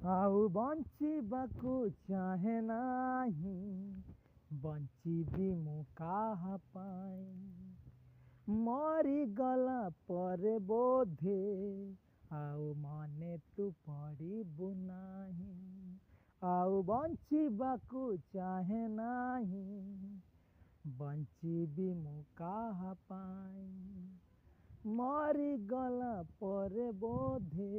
ଆଉ ବଞ୍ଚିବାକୁ ଚାହେଁ ନାହିଁ, ବଞ୍ଚିବି ମୁଁ କାହା ପାଇଁ। ମରିଗଲା ପରେ ବୋଧେ ଆଉ ମନେ ତୁ ପଡ଼ିବୁ ନାହିଁ। ଆଉ ବଞ୍ଚିବାକୁ ଚାହେଁ ନାହିଁ, ବଞ୍ଚିବି ମୁଁ କାହା ପାଇଁ। ମରିଗଲା ପରେ ବୋଧେ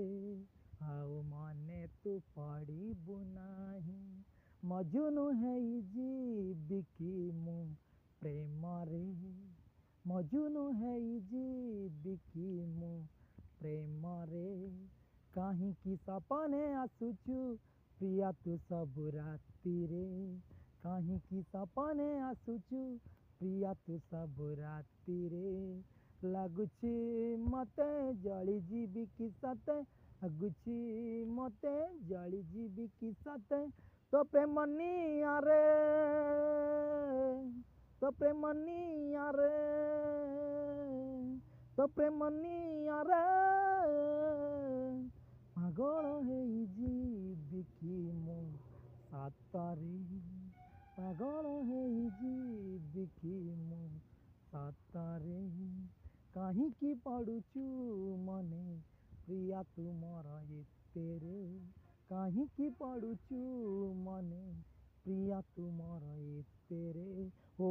ଆଉ ମନେ ତୁ ପଡ଼ିବୁ ନାହିଁ। ମଜନୁ ହେଇଯିବି କି ମୁଁ ପ୍ରେମରେ, ମଜନୁ ହେଇଯିବି କି ମୁଁ ପ୍ରେମରେ। କାହିଁକି ସପନେ ଆସୁଛୁ ପ୍ରିୟା ତୁ ସବୁ ରାତିରେ, କାହିଁକି ସପନେ ଆସୁଛୁ ପ୍ରିୟା ତୁ ସବୁ ରାତିରେ। ଲାଗୁଛି ମତେ ଜଳିଯିବି କି ସତେ, ଲାଗୁଛି ମତେ ଜଳିଯିବି କି ସତେ। ତୋ ପ୍ରେମ ନିଆଁରେ, ତୋ ପ୍ରେମ ନିଆଁରେ, ତୋ ପ୍ରେମ ନିଆଁରେ ପାଗଳ ହେଇଯିବି କି ମୁଁ ସତରେ, ପାଗଳ ହେଇଯିବି କି ମୁଁ ସତରେ। କାହିଁକି ପଡ଼ୁଛୁ ମନେ ପ୍ରିୟା ତୁ ମୋର ଏତେରେ, କାହିଁକି ପଡ଼ୁଛୁ ମନେ ପ୍ରିୟା ତୁ ମୋର ଏତେରେ। ଓ